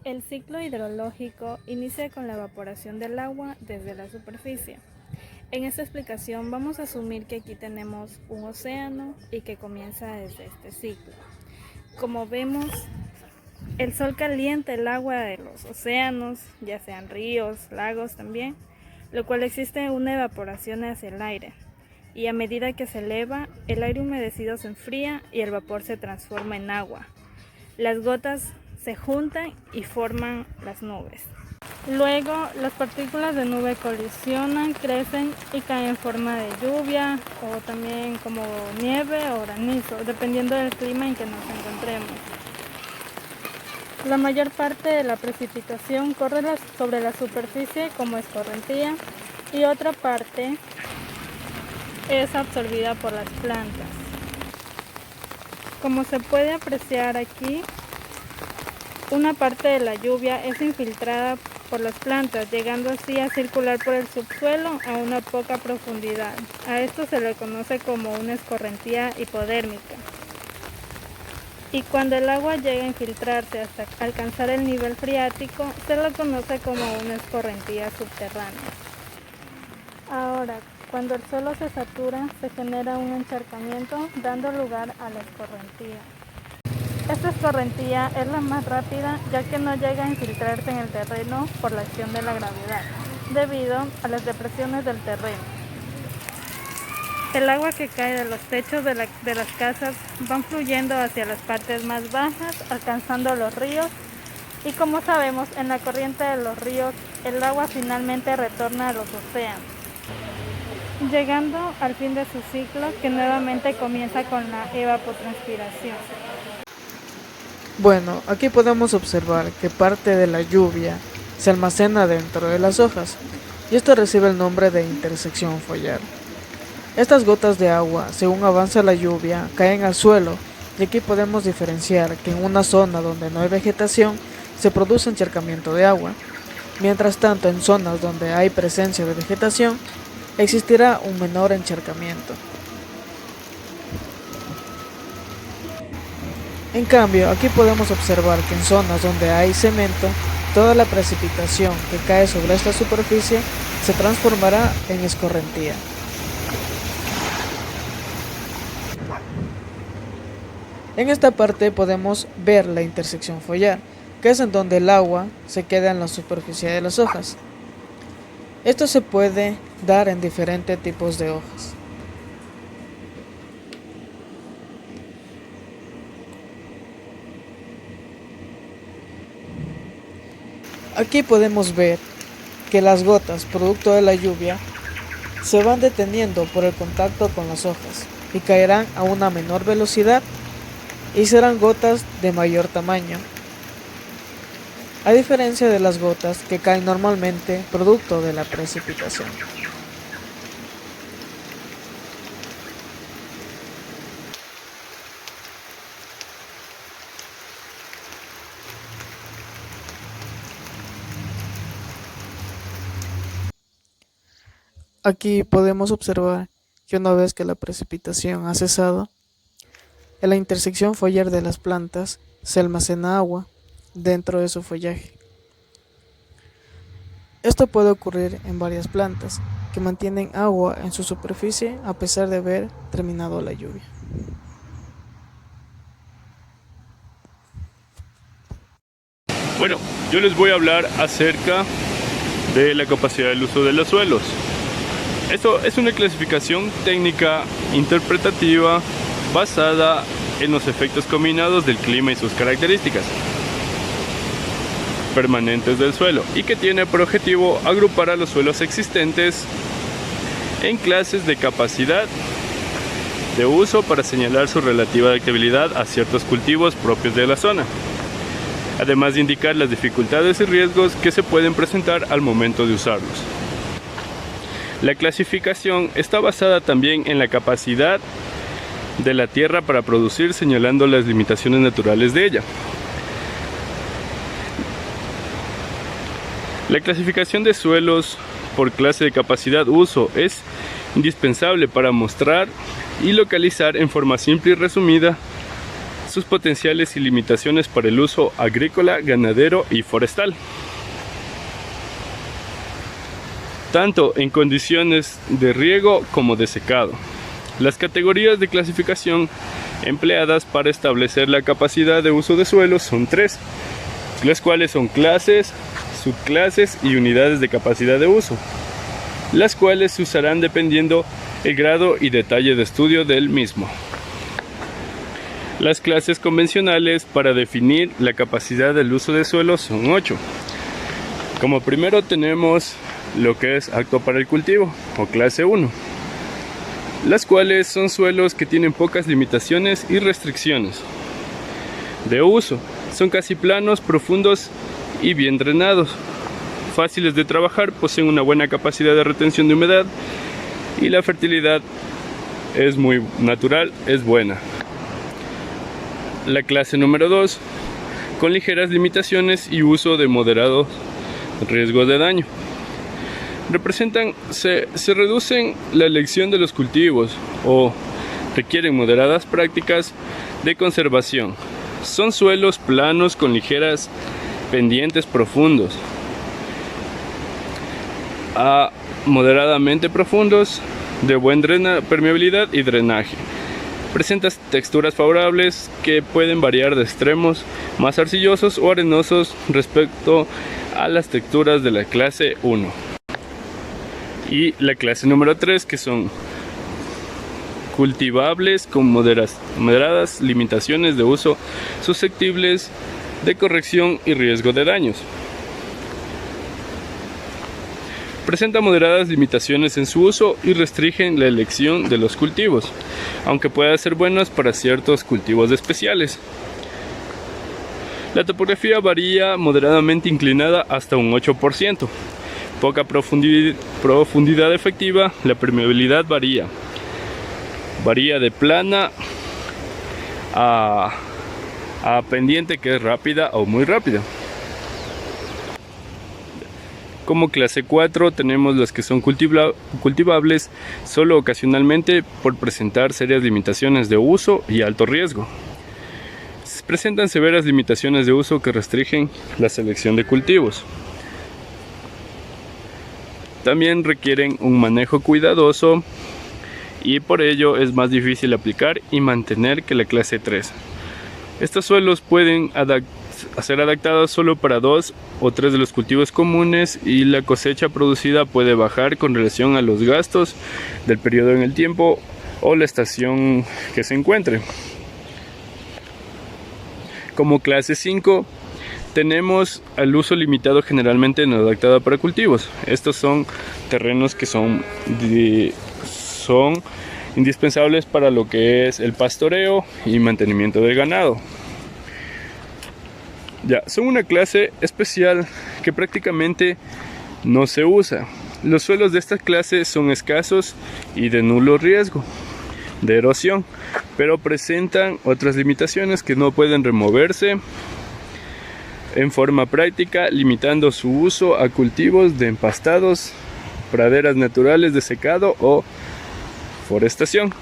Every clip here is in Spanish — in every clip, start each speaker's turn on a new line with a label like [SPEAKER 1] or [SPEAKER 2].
[SPEAKER 1] El ciclo hidrológico inicia con la evaporación del agua desde la superficie. En esta explicación vamos a asumir que aquí tenemos un océano y que comienza desde este ciclo. Como vemos, el sol calienta el agua de los océanos, ya sean ríos, lagos también, lo cual existe una evaporación hacia el aire. Y a medida que se eleva, el aire humedecido se enfría y el vapor se transforma en agua. Las gotas se juntan y forman las nubes. Luego, las partículas de nube colisionan, crecen y caen en forma de lluvia o también como nieve o granizo, dependiendo del clima en que nos encontremos. La mayor parte de la precipitación corre sobre la superficie como escorrentía y otra parte es absorbida por las plantas. Como se puede apreciar aquí, una parte de la lluvia es infiltrada por las plantas, llegando así a circular por el subsuelo a una poca profundidad. A esto se le conoce como una escorrentía hipodérmica. Y cuando el agua llega a infiltrarse hasta alcanzar el nivel freático, se lo conoce como una escorrentía subterránea. Ahora, cuando el suelo se satura, se genera un encharcamiento, dando lugar a la escorrentía. Esta escorrentía es la más rápida, ya que no llega a infiltrarse en el terreno por la acción de la gravedad, debido a las depresiones del terreno. El agua que cae de los techos de las casas van fluyendo hacia las partes más bajas, alcanzando los ríos, y como sabemos, en la corriente de los ríos, el agua finalmente retorna a los océanos, llegando al fin de su ciclo, que nuevamente comienza con la evapotranspiración.
[SPEAKER 2] Bueno, aquí podemos observar que parte de la lluvia se almacena dentro de las hojas, y esto recibe el nombre de intersección foliar. Estas gotas de agua, según avanza la lluvia, caen al suelo, y aquí podemos diferenciar que en una zona donde no hay vegetación se produce encharcamiento de agua. Mientras tanto, en zonas donde hay presencia de vegetación, existirá un menor encharcamiento. En cambio, aquí podemos observar que en zonas donde hay cemento, toda la precipitación que cae sobre esta superficie se transformará en escorrentía. En esta parte podemos ver la intersección foliar, que es en donde el agua se queda en la superficie de las hojas. Esto se puede dar en diferentes tipos de hojas. Aquí podemos ver que las gotas, producto de la lluvia, se van deteniendo por el contacto con las hojas y caerán a una menor velocidad y serán gotas de mayor tamaño, a diferencia de las gotas que caen normalmente producto de la precipitación. Aquí podemos observar que una vez que la precipitación ha cesado, en la intersección foliar de las plantas se almacena agua dentro de su follaje. Esto puede ocurrir en varias plantas que mantienen agua en su superficie a pesar de haber terminado la lluvia.
[SPEAKER 3] Bueno, yo les voy a hablar acerca de la capacidad del uso de los suelos. Esto es una clasificación técnica interpretativa basada en los efectos combinados del clima y sus características permanentes del suelo, y que tiene por objetivo agrupar a los suelos existentes en clases de capacidad de uso para señalar su relativa adaptabilidad a ciertos cultivos propios de la zona, además de indicar las dificultades y riesgos que se pueden presentar al momento de usarlos. La clasificación está basada también en la capacidad de la tierra para producir, señalando las limitaciones naturales de ella. La clasificación de suelos por clase de capacidad uso es indispensable para mostrar y localizar en forma simple y resumida sus potenciales y limitaciones para el uso agrícola, ganadero y forestal, tanto en condiciones de riego como de secado. Las categorías de clasificación empleadas para establecer la capacidad de uso de suelos son 3, las cuales son clases, subclases y unidades de capacidad de uso, las cuales se usarán dependiendo el grado y detalle de estudio del mismo. Las clases convencionales para definir la capacidad del uso de suelo son 8. Como primero tenemos lo que es apto para el cultivo, o clase 1, las cuales son suelos que tienen pocas limitaciones y restricciones de uso. Son casi planos, profundos y bien drenados, fáciles de trabajar, poseen una buena capacidad de retención de humedad y la fertilidad es muy natural, es buena. La clase número 2, con ligeras limitaciones y uso de moderado riesgo de daño. Se reducen la elección de los cultivos o requieren moderadas prácticas de conservación. Son suelos planos con ligeras pendientes profundos a moderadamente profundos, de buena permeabilidad y drenaje. Presentan texturas favorables que pueden variar de extremos más arcillosos o arenosos respecto a las texturas de la clase 1. Y la clase número 3, que son cultivables con moderadas limitaciones de uso, susceptibles de corrección y riesgo de daños. Presenta moderadas limitaciones en su uso y restringen la elección de los cultivos, aunque puedan ser buenos para ciertos cultivos especiales. La topografía varía moderadamente inclinada hasta un 8%. Poca profundidad efectiva, la permeabilidad varía de plana a pendiente, que es rápida o muy rápida. Como clase 4 tenemos las que son cultivables solo ocasionalmente por presentar serias limitaciones de uso y alto riesgo. Presentan severas limitaciones de uso que restringen la selección de cultivos. También requieren un manejo cuidadoso y por ello es más difícil aplicar y mantener que la clase 3. Estos suelos pueden ser adaptados solo para 2 o 3 de los cultivos comunes y la cosecha producida puede bajar con relación a los gastos del periodo en el tiempo o la estación que se encuentre. Como clase 5 tenemos el uso limitado, generalmente no adaptado para cultivos. Estos son terrenos que son indispensables para lo que es el pastoreo y mantenimiento del ganado. Son una clase especial que prácticamente no se usa. Los suelos de esta clase son escasos y de nulo riesgo de erosión, pero presentan otras limitaciones que no pueden removerse en forma práctica, limitando su uso a cultivos de empastados, praderas naturales de secado o forestación.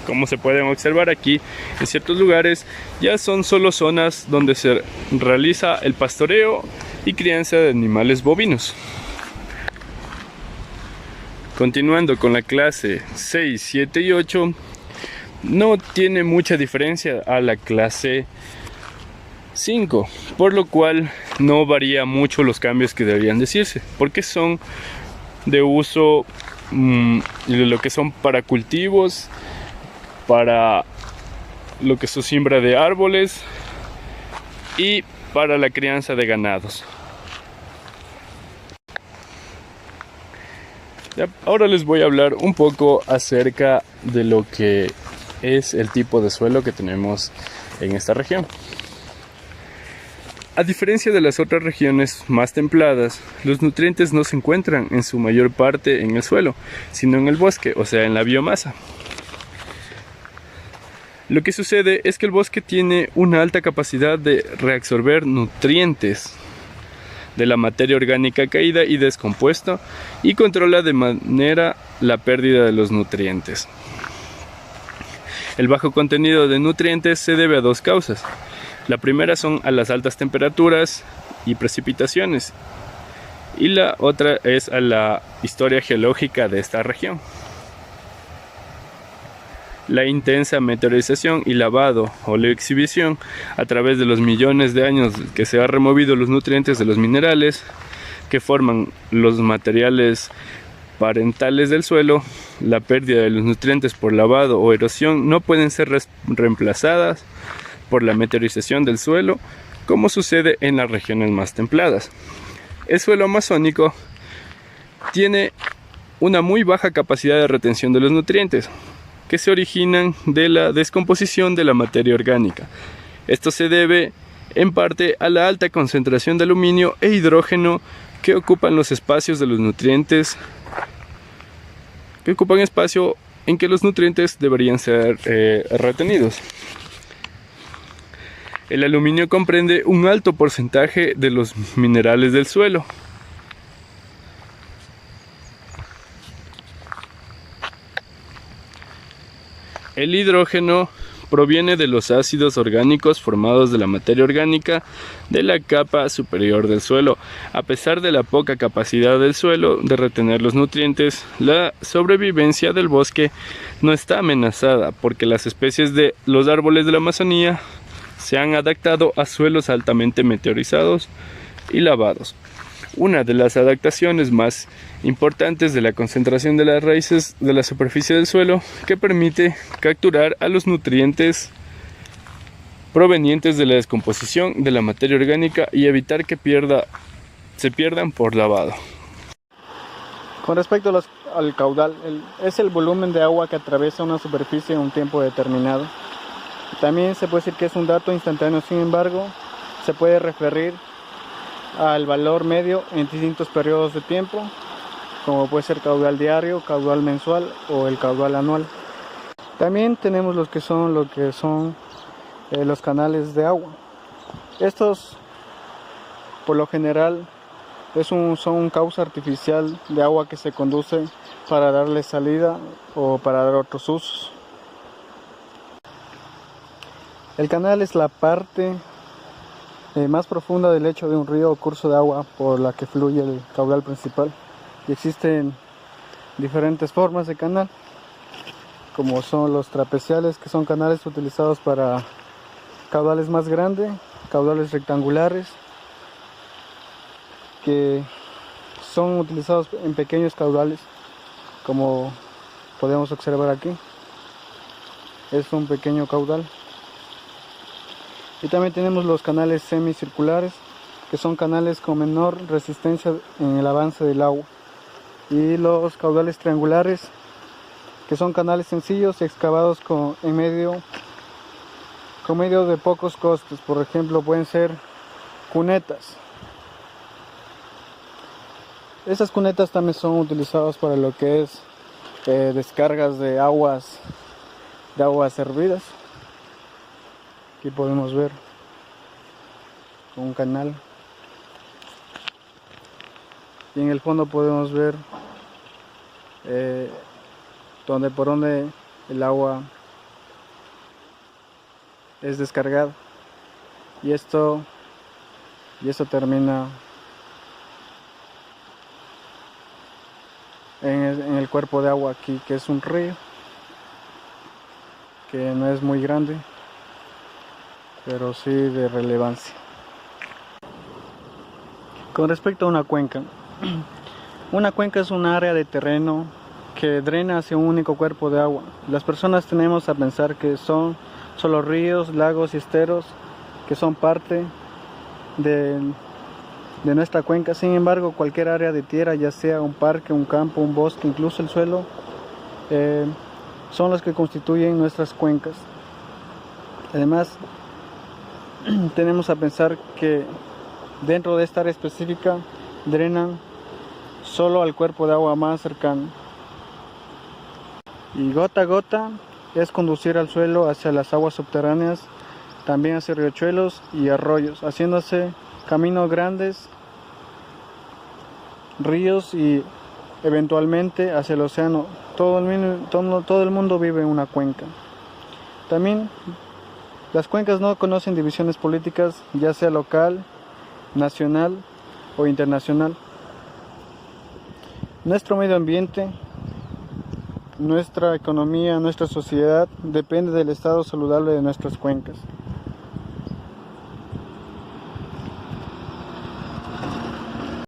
[SPEAKER 3] Como se pueden observar aquí, en ciertos lugares ya son solo zonas donde se realiza el pastoreo y crianza de animales bovinos. Continuando con la clase 6, 7 y 8, no tiene mucha diferencia a la clase 5, por lo cual no varía mucho los cambios que deberían decirse, porque son de uso lo que son para cultivos, para lo que es siembra de árboles y para la crianza de ganados. Ahora les voy a hablar un poco acerca de lo que es el tipo de suelo que tenemos en esta región. A diferencia de las otras regiones más templadas, los nutrientes no se encuentran en su mayor parte en el suelo, sino en el bosque, o sea, en la biomasa. Lo que sucede es que el bosque tiene una alta capacidad de reabsorber nutrientes de la materia orgánica caída y descompuesta y controla de manera la pérdida de los nutrientes. El bajo contenido de nutrientes se debe a dos causas. La primera son a las altas temperaturas y precipitaciones, y la otra es a la historia geológica de esta región. La intensa meteorización y lavado o la exhibición a través de los millones de años que se han removido los nutrientes de los minerales que forman los materiales parentales del suelo, la pérdida de los nutrientes por lavado o erosión no pueden ser reemplazadas por la meteorización del suelo, como sucede en las regiones más templadas. El suelo amazónico tiene una muy baja capacidad de retención de los nutrientes, que se originan de la descomposición de la materia orgánica. Esto se debe en parte a la alta concentración de aluminio e hidrógeno que ocupan los espacios de los nutrientes, que ocupan espacio en que los nutrientes deberían ser retenidos. El aluminio comprende un alto porcentaje de los minerales del suelo. El hidrógeno proviene de los ácidos orgánicos formados de la materia orgánica de la capa superior del suelo. A pesar de la poca capacidad del suelo de retener los nutrientes, la sobrevivencia del bosque no está amenazada porque las especies de los árboles de la Amazonía se han adaptado a suelos altamente meteorizados y lavados. Una de las adaptaciones más importantes de la concentración de las raíces de la superficie del suelo que permite capturar a los nutrientes provenientes de la descomposición de la materia orgánica y evitar que se pierdan por lavado.
[SPEAKER 4] Con respecto al caudal, es el volumen de agua que atraviesa una superficie en un tiempo determinado. También se puede decir que es un dato instantáneo, sin embargo, se puede referir al valor medio en distintos periodos de tiempo, como puede ser caudal diario, caudal mensual o el caudal anual. También tenemos lo que son los canales de agua. Estos, por lo general, son un cauce artificial de agua que se conduce para darle salida o para dar otros usos. El canal es la parte más profunda del lecho de un río o curso de agua por la que fluye el caudal principal. Y existen diferentes formas de canal, como son los trapeciales, que son canales utilizados para caudales más grandes, caudales rectangulares, que son utilizados en pequeños caudales, como podemos observar aquí. Es un pequeño caudal. Y también tenemos los canales semicirculares, que son canales con menor resistencia en el avance del agua. Y los caudales triangulares, que son canales sencillos y excavados con medio de pocos costes. Por ejemplo, pueden ser cunetas. Estas cunetas también son utilizadas para lo que es descargas de aguas hervidas. Aquí podemos ver un canal y en el fondo podemos ver por donde el agua es descargada, y esto termina en el cuerpo de agua aquí, que es un río que no es muy grande, pero sí de relevancia. Con respecto a una cuenca es un área de terreno que drena hacia un único cuerpo de agua. Las personas tendemos a pensar que son solo ríos, lagos y esteros que son parte de nuestra cuenca. Sin embargo, cualquier área de tierra, ya sea un parque, un campo, un bosque, incluso el suelo, son los que constituyen nuestras cuencas. Además, tenemos a pensar que dentro de esta área específica drenan solo al cuerpo de agua más cercano. Y gota a gota es conducir al suelo hacia las aguas subterráneas, también hacia riachuelos y arroyos, haciéndose caminos grandes, ríos y eventualmente hacia el océano. Todo el mundo vive en una cuenca. También las cuencas no conocen divisiones políticas, ya sea local, nacional o internacional. Nuestro medio ambiente, nuestra economía, nuestra sociedad depende del estado saludable de nuestras cuencas.